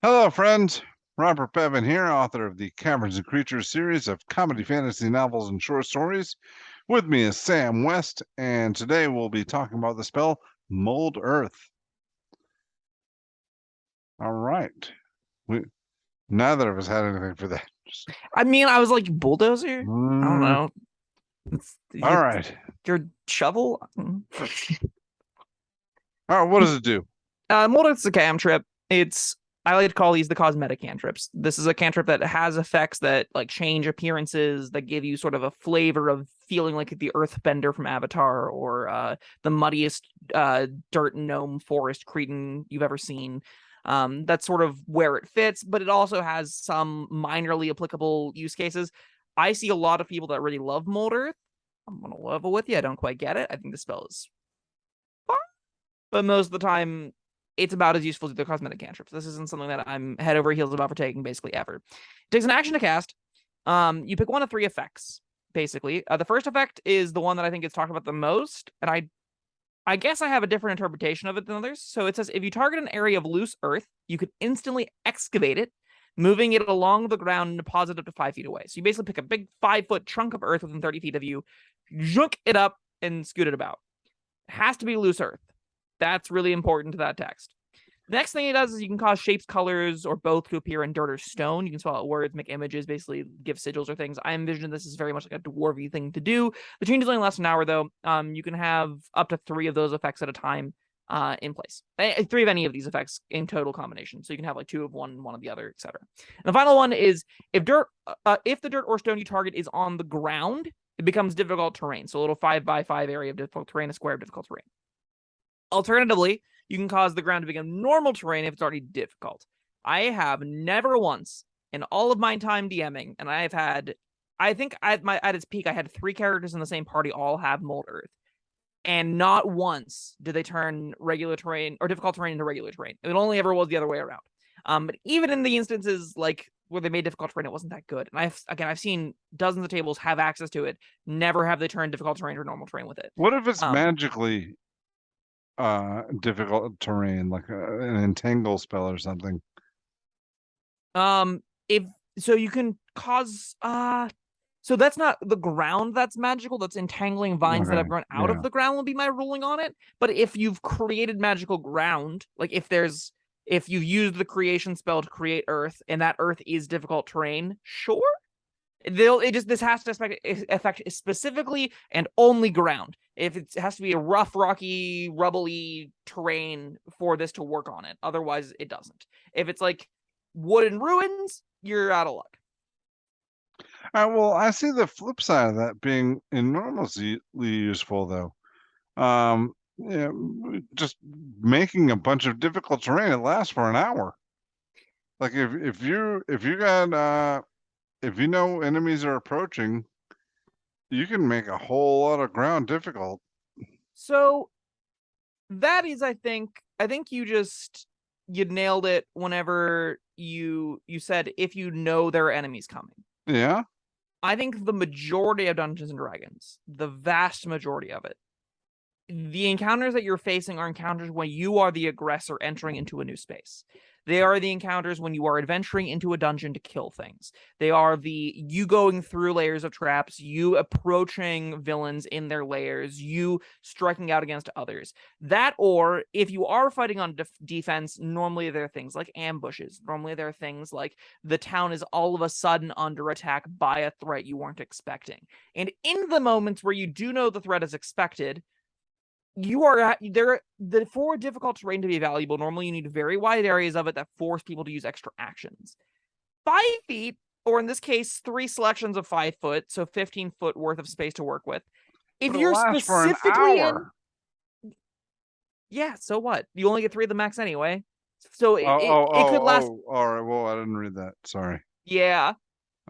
Hello, friends. Robert Bevan here, author of the Caverns Creatures series of comedy fantasy novels and short stories. With me is Sam West, and today we'll be talking about the spell Mold Earth. All right. We Neither of us had anything for that. I mean, I was like bulldozer. I don't Mm, know. all right. Your shovel. All right. What does it do? Moldar's a cantrip. I like to call these the cosmetic cantrips. This is a cantrip that has effects that like change appearances, that give you sort of a flavor of feeling like the Earthbender from Avatar, or the muddiest dirt gnome forest cretin you've ever seen. That's sort of where it fits, but it also has some minorly applicable use cases. I see a lot of people that really love Mold Earth. I'm gonna level with you. I don't quite get it. I think the spell is fun, but most of the time it's about as useful as the cosmetic cantrips. This isn't something that I'm head over heels about for taking basically ever. It takes an action to cast. You pick one of three effects, basically. The first effect is the one that I think is talked about the most, and I guess I have a different interpretation of it than others. So it says if you target an area of loose earth, you could instantly excavate it, moving it along the ground and deposit up to 5 feet away. So you basically pick a big 5-foot chunk of earth within 30 feet of you, junk it up, and scoot it about. It has to be loose earth. That's really important to that text. The next thing it does is you can cause shapes, colors, or both to appear in dirt or stone. You can spell out words, make images, basically give sigils or things. I envision this is very much like a dwarvy thing to do. The change is only lasts an hour, though. You can have up to 3 of those effects at a time in place. 3 of any of these effects in total combination. So you can have like 2 of one, 1 of the other, etc. And the final one is if the dirt or stone you target is on the ground, it becomes difficult terrain. So a little 5x5 area of difficult terrain, a square of difficult terrain. Alternatively, you can cause the ground to become normal terrain if it's already difficult. I have never once in all of my time DMing, and I think at its peak, I had 3 characters in the same party all have Mold Earth, and not once did they turn regular terrain or difficult terrain into regular terrain. It only ever was the other way around. But even in the instances like where they made difficult terrain, it wasn't that good. And I've seen dozens of tables have access to it. Never have they turned difficult terrain to normal terrain with it. What if it's Um, magically difficult terrain, like an entangle spell or something? if so you can cause so that's not the ground that's magical, that's entangling vines that Okay. have grown out of Yeah. the ground will be my ruling on it. But if you've created magical ground, like if you've used the creation spell to create earth and that earth is difficult terrain, sure. This has to affect specifically and only ground. If it has to be a rough, rocky, rubbly terrain for this to work on it, otherwise it doesn't. If it's like wooden ruins, you're out of luck. Well, I see the flip side of that being enormously useful, though. Yeah, just making a bunch of difficult terrain, it lasts for an hour. Like if you got if you know enemies are approaching, you can make a whole lot of ground difficult. So that is, I think you nailed it whenever you said if you know there are enemies coming. Yeah. I think the majority of Dungeons and Dragons, the vast majority of it, the encounters that you're facing are encounters when you are the aggressor entering into a new space. They are the encounters when you are adventuring into a dungeon to kill things. They are you going through layers of traps, you approaching villains in their layers, you striking out against others. That, or if you are fighting on defense, normally there are things like ambushes. Normally there are things like the town is all of a sudden under attack by a threat you weren't expecting. And in the moments where you do know the threat is expected, you are at there for difficult terrain to be valuable. Normally, you need very wide areas of it that force people to use extra actions. 5 feet, or in this case, 3 selections of 5 foot, so 15-foot worth of space to work with. If But it you're lasts for an specifically in, hour. yeah, so what? You only get 3 of the max anyway. So it could last, All right. Well, I didn't read that. Sorry. yeah.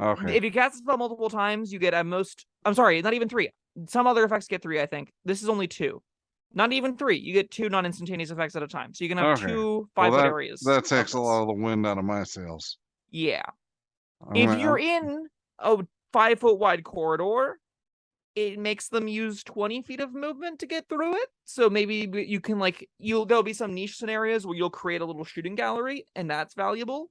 Okay. If you cast the spell multiple times, you get at most. I'm sorry, not even 3. Some other effects get 3. I think this is only 2. Not even 3. You get 2 non-instantaneous effects at a time. So you can have Okay. 2 Well, 5-foot areas that of takes a lot this. of the wind out of my sails. Yeah. I'm If gonna, you're in a 5-foot wide corridor, it makes them use 20 feet of movement to get through it. So maybe you can there'll be some niche scenarios where you'll create a little shooting gallery, and that's valuable.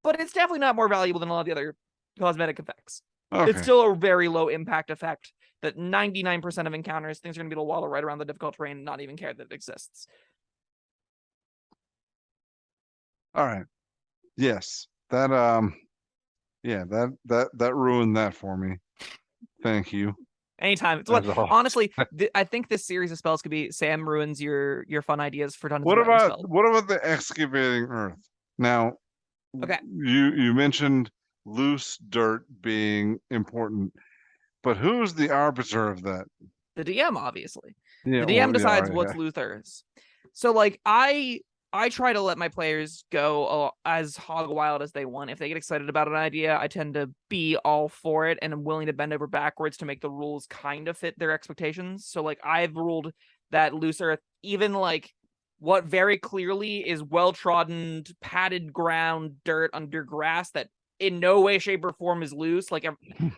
But it's definitely not more valuable than a lot of the other cosmetic effects. Okay. It's still a very low impact effect that 99% of encounters, things are going to be able to waddle right around the difficult terrain and not even care that it exists. All right. Yes. That yeah, that ruined that for me. Thank you. Anytime. It's what honestly, I think this series of spells could be Sam ruins your fun ideas for Dungeons and Dragons spells. What about the excavating earth? Now, okay, you mentioned loose dirt being important, but who's the arbiter of that? The DM, obviously. Yeah, the DM decides what's loose earth. So like I try to let my players go as hog wild as they want. If they get excited about an idea, I tend to be all for it and I'm willing to bend over backwards to make the rules kind of fit their expectations. So like I've ruled that loose earth, even like what very clearly is well-trodden, padded ground, dirt under grass that in no way, shape, or form is loose. Like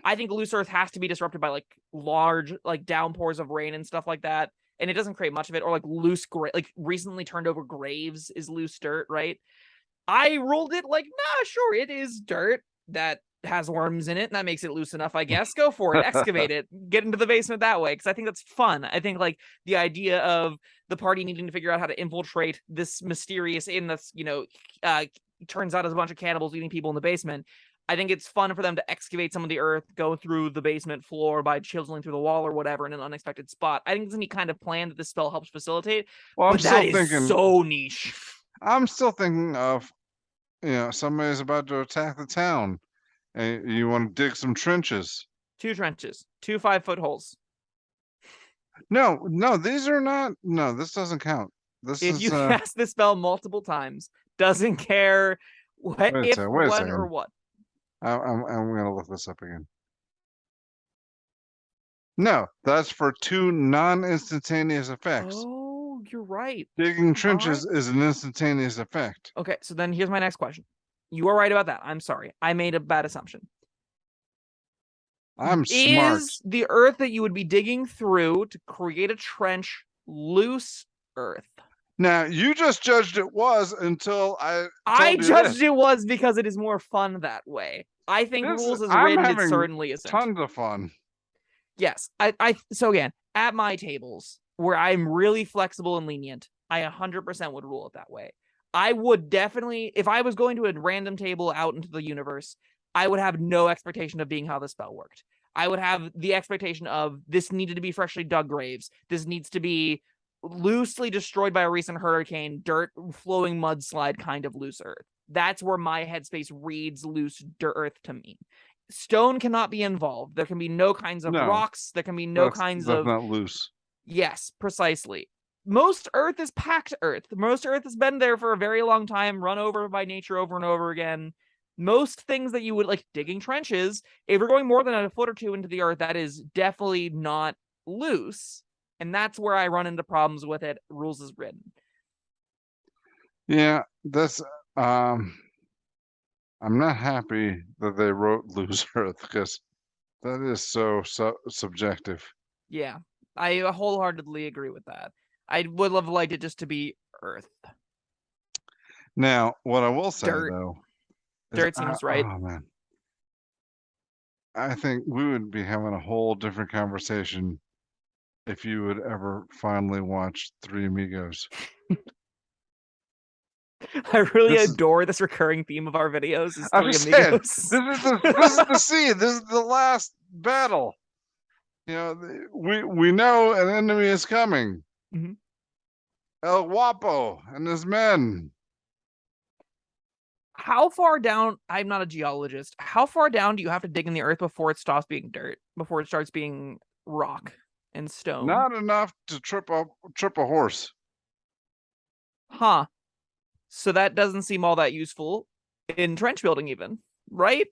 I think loose earth has to be disrupted by like large like downpours of rain and stuff like that. And it doesn't create much of it, or like loose like recently turned over graves is loose dirt, right? I ruled it like, nah, sure, it is dirt that has worms in it, and that makes it loose enough, I guess. Go for it, excavate it, get into the basement that way, because I think that's fun. I think like the idea of the party needing to figure out how to infiltrate this mysterious inn that's, turns out as a bunch of cannibals eating people in the basement. I think it's fun for them to excavate some of the earth, go through the basement floor by chiseling through the wall or whatever in an unexpected spot. I think it's any kind of plan that this spell helps facilitate. Well, but that is so niche. I'm still thinking of, somebody's about to attack the town, and you want to dig some trenches. 2 trenches, 2 5-foot holes. No, these are not. No, this doesn't count. If you cast this spell multiple times, doesn't care what, if, when, or what. I'm gonna look this up again. No, that's for 2 non-instantaneous effects. Oh, you're right. Digging trenches is an instantaneous effect. Okay, so then here's my next question. You are right about that. I'm sorry. I made a bad assumption. I'm smart. Is the earth that you would be digging through to create a trench loose earth? Now, you just judged it was until I judged it was because it is more fun that way. I think rules as written, it certainly isn't. Tons of fun. Yes. So again, at my tables, where I'm really flexible and lenient, I 100% would rule it that way. I would definitely, if I was going to a random table out into the universe, I would have no expectation of being how the spell worked. I would have the expectation of this needed to be freshly dug graves. This needs to be loosely destroyed by a recent hurricane, dirt flowing mudslide kind of loose earth. That's where my headspace reads loose earth to me. Stone cannot be involved. There can be no kinds of rocks. There can be no kinds of... That's not loose. Yes, precisely. Most earth is packed earth. Most earth has been there for a very long time, run over by nature over and over again. Most things that you would like digging trenches, if you're going more than a foot or two into the earth, that is definitely not loose. And that's where I run into problems with it. Rules is written. Yeah, that's I'm not happy that they wrote loose earth because that is so subjective. Yeah, I wholeheartedly agree with that. I would have liked it just to be earth. Now, what I will say though, dirt seems right. Oh man, I think we would be having a whole different conversation if you would ever finally watch Three Amigos. I really adore this recurring theme of our videos. Is Three Amigos. This is the scene. This is the last battle. We know an enemy is coming. Mm-hmm. El Guapo and his men. How far down? I'm not a geologist. How far down do you have to dig in the earth before it stops being dirt? Before it starts being rock and stone? Not enough to trip a horse. Huh. So that doesn't seem all that useful in trench building even, right?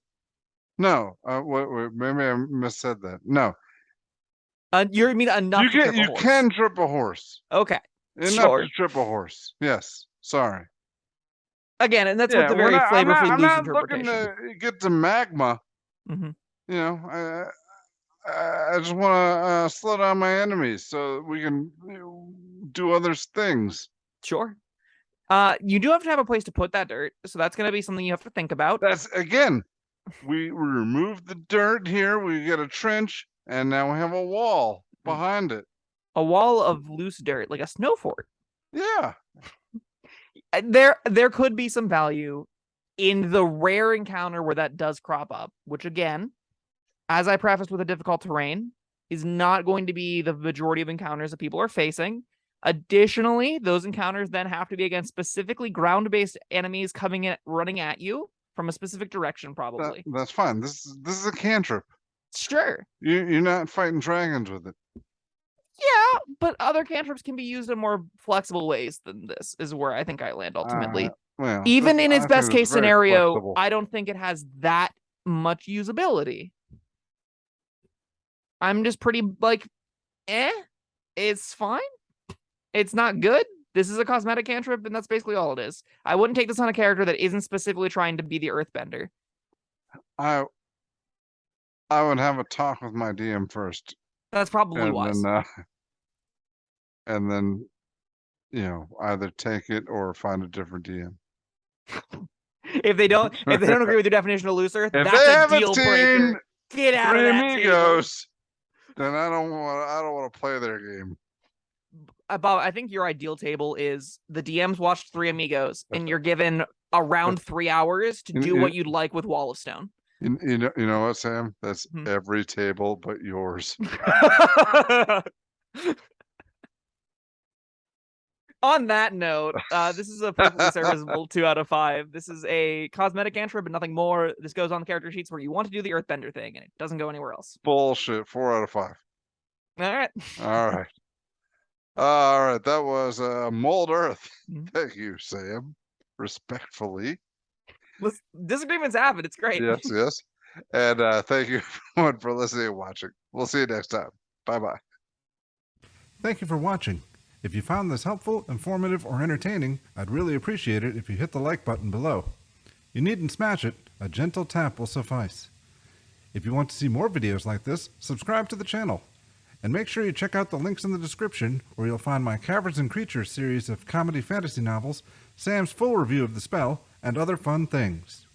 No. Wait, maybe I missaid that. No. You mean enough to trip a horse? You can trip a horse. Okay. Enough to trip a horse. Yes. Sorry. Again, and that's what the very flavorfully loose interpretation. I'm not looking to get to magma. Mm-hmm. I just want to slow down my enemies so we can do other things. Sure. You do have to have a place to put that dirt, so that's going to be something you have to think about. That's again, we removed the dirt here. We get a trench, and now we have a wall behind it. A wall of loose dirt, like a snow fort. Yeah. There could be some value in the rare encounter where that does crop up, which again, as I prefaced with a difficult terrain, is not going to be the majority of encounters that people are facing. Additionally, those encounters then have to be against specifically ground-based enemies coming in, running at you from a specific direction, probably. That's fine. This is a cantrip. Sure. You're not fighting dragons with it. Yeah, but other cantrips can be used in more flexible ways than this, is where I think I land ultimately. Well, even in its best case scenario, flexible. I don't think it has that much usability. I'm just pretty like, it's fine. It's not good. This is a cosmetic cantrip, and that's basically all it is. I wouldn't take this on a character that isn't specifically trying to be the Earthbender. I would have a talk with my DM first. That's probably wise. And then, either take it or find a different DM. If they don't agree with your definition of loose earth, that's a deal breaker. Get out of that amigos, table. Then I don't want to play their game. Bob, I think your ideal table is the DM's watched 3 Amigos, and you're given around 3 hours to do what you'd like with Wall of Stone. You know what, Sam? That's every table but yours. On that note, this is a perfectly serviceable 2 out of 5. This is a cosmetic cantrip, but nothing more. This goes on the character sheets where you want to do the Earthbender thing, and it doesn't go anywhere else. Bullshit. 4 out of 5. All right. All right. All right. That was Mold Earth. Thank you, Sam. Respectfully. Disagreements happen. It's great. Yes. And thank you everyone for listening and watching. We'll see you next time. Bye-bye. Thank you for watching. If you found this helpful, informative, or entertaining, I'd really appreciate it if you hit the like button below. You needn't smash it. A gentle tap will suffice. If you want to see more videos like this, subscribe to the channel. And make sure you check out the links in the description, where you'll find my Caverns Creatures series of comedy fantasy novels, Sam's full review of The Spell, and other fun things.